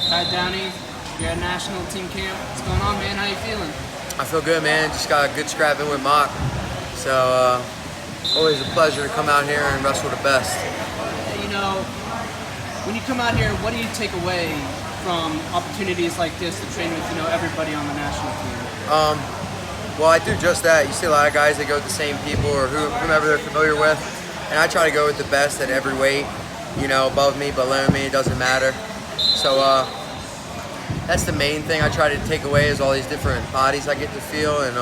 Downey, you're at national team camp. What's going on, man? How you feeling? I feel good, man. Just got a good scrap in with Mock. So, always a pleasure to come out here and wrestle the best. You know, when you come out here, what do you take away from opportunities like this to train with, everybody on the national team? Well, I do just that. You see a lot of guys that go with the same people or whomever they're familiar with. And I try to go with the best at every weight, above me, below me, it doesn't matter. So that's the main thing I try to take away is all these different bodies I get to feel. And,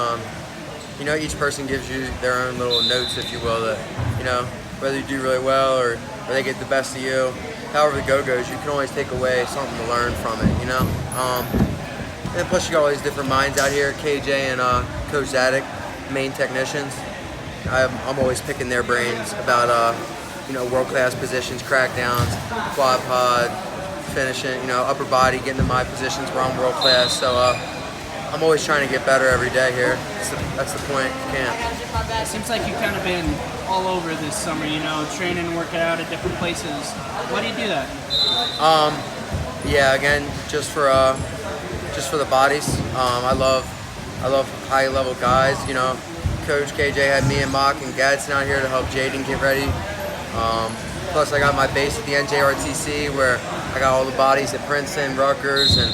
each person gives you their own little notes, if you will, that, whether you do really well or they get the best of you. However the go goes, you can always take away something to learn from it, And plus you got all these different minds out here, KJ and Coach Zadek, main technicians. I'm always picking their brains about, world-class positions, crackdowns, quad pod, finishing, upper body, getting to my positions where I'm world-class. So I'm always trying to get better every day here. That's the point of camp. It seems like you've kind of been all over this summer, training and working out at different places. Why do you do that? Yeah, again, just for the bodies. I love high-level guys. Coach KJ had me and Mock and Gadsden out here to help Jaden get ready. Plus, I got my base at the NJRTC where I got all the bodies at Princeton, Rutgers, and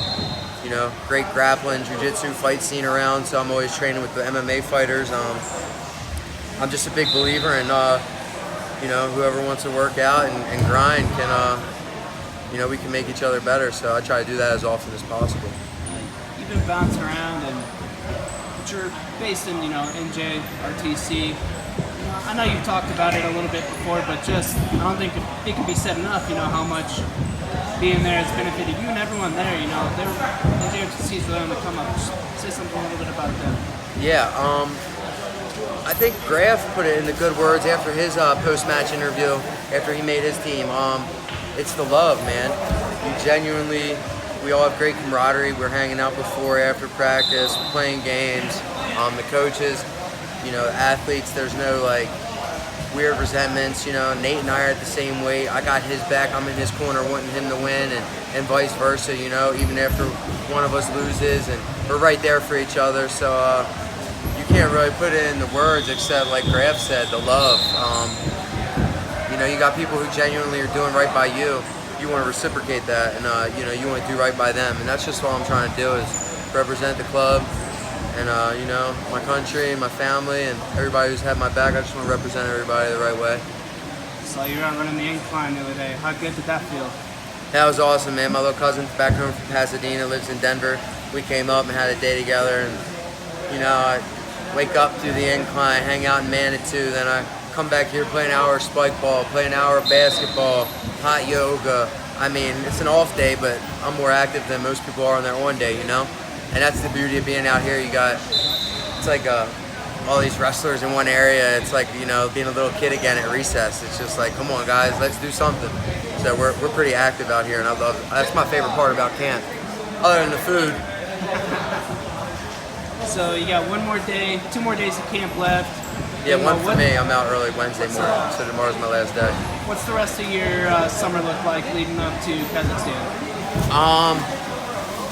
great grappling, jiu-jitsu fight scene around. So I'm always training with the MMA fighters. I'm just a big believer in whoever wants to work out and grind can we can make each other better. So I try to do that as often as possible. You've been bouncing around, but you're based in, NJRTC. I know you've talked about it a little bit before, but I don't think it can be said enough, how much being there has benefited you and everyone there. NJRTC is really on the come up. Just say something a little bit about that. Yeah, I think Graf put it in the good words after his post-match interview, after he made his team. It's the love, man. We all have great camaraderie. We're hanging out before, after practice, we're playing games. The coaches, the athletes, there's no weird resentments. Nate and I are at the same weight. I got his back, I'm in his corner wanting him to win, and vice versa, even after one of us loses, and we're right there for each other. So you can't really put it in the words except, like Graf said, the love. You got people who genuinely are doing right by you. You want to reciprocate that, and you want to do right by them, and that's just all I'm trying to do is represent the club, and my country and my family and everybody who's had my back. I just want to represent everybody the right way. So you were out running the incline the other day. How good did that feel? That was awesome, man. My little cousin back home from Pasadena lives in Denver. We came up and had a day together, and I wake up through the incline, hang out in Manitou, then I come back here, play an hour of spike ball, play an hour of basketball, hot yoga. I mean, it's an off day, but I'm more active than most people are on their on day, And that's the beauty of being out here. It's like all these wrestlers in one area. It's like, being a little kid again at recess. It's just like, come on, guys, let's do something. So we're pretty active out here, and I love it. That's my favorite part about camp, other than the food. So you got 1 more day, 2 more days of camp left. Yeah, one for me. I'm out early Wednesday morning, so tomorrow's my last day. What's the rest of your summer look like leading up to Kazakhstan?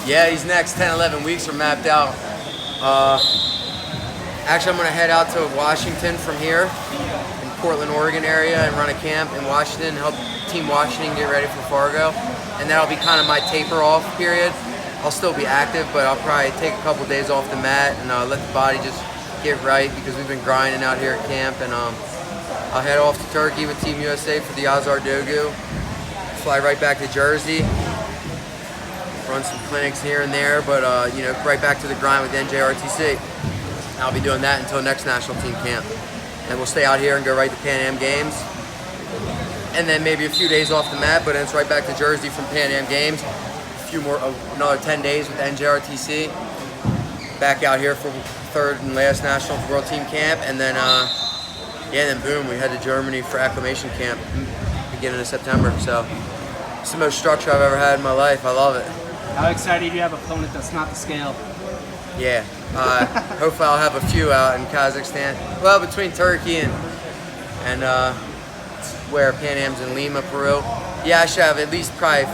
Yeah, these next 10, 11 weeks are mapped out. Actually, I'm going to head out to Washington from here, in Portland, Oregon area, and run a camp in Washington, help Team Washington get ready for Fargo. And that'll be kind of my taper off period. I'll still be active, but I'll probably take a couple days off the mat and let the body just get right, because we've been grinding out here at camp. And I'll head off to Turkey with Team USA for the Azar Dogu, fly right back to Jersey, run some clinics here and there, but right back to the grind with NJRTC. I'll be doing that until next national team camp. And we'll stay out here and go right to Pan Am Games. And then maybe a few days off the mat, but then it's right back to Jersey from Pan Am Games. Another 10 days with NJRTC. Back out here for third and last national world team camp, and then then boom, we head to Germany for acclimation camp beginning of September. So it's the most structure I've ever had in my life. I love it. How excited do you have an opponent that's not the scale? Yeah, hopefully I'll have a few out in Kazakhstan. Well, between Turkey and where Pan Am's in Lima, Peru. Yeah, I should have at least probably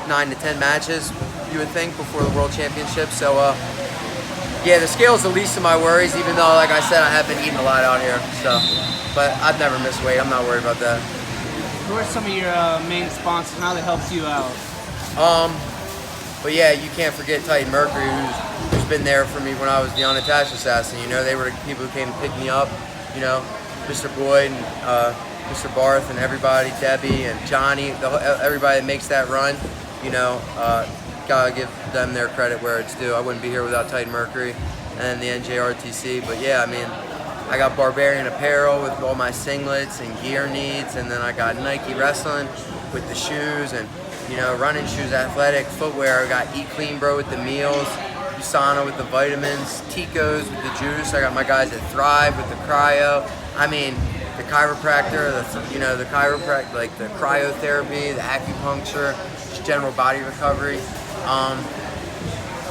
9 to 10 matches, you would think, before the World Championship. So, yeah, the scale's the least of my worries, even though, like I said, I have been eating a lot out here. So, but I've never missed weight. I'm not worried about that. Who are some of your main sponsors and how they helped you out? But yeah, you can't forget Titan Mercury, who's been there for me when I was the unattached assassin. You know, they were the people who came to pick me up. You know, Mr. Boyd and Mr. Barth and everybody, Debbie and Johnny, everybody that makes that run. You know, gotta give them their credit where it's due. I wouldn't be here without Titan Mercury and the NJRTC. But yeah, I mean, I got Barbarian apparel with all my singlets and gear needs, and then I got Nike Wrestling with the shoes and, you know, running shoes, athletic footwear. I got Eat Clean Bro with the meals, Usana with the vitamins, Tico's with the juice. I got my guys at Thrive with the cryo. I mean, the chiropractor, the chiropractic, like the cryotherapy, the acupuncture, just general body recovery.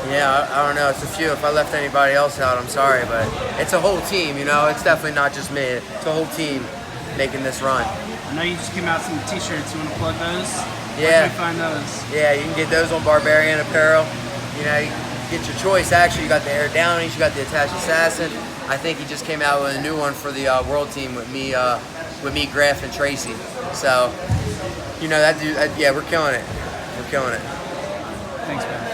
Yeah, I don't know. It's a few. If I left anybody else out, I'm sorry, but it's a whole team. You know, it's definitely not just me. It's a whole team making this run. I know you just came out some T-shirts. You want to plug those? Yeah. Where can we find those? Yeah, you can get those on Barbarian Apparel. You know, you get your choice. Actually, you got the Air Downey, you got the Attached Assassin. I think he just came out with a new one for the World Team with me, Graf, and Tracy. So, you know, that dude. Yeah, we're killing it. We're killing it. Thanks, man.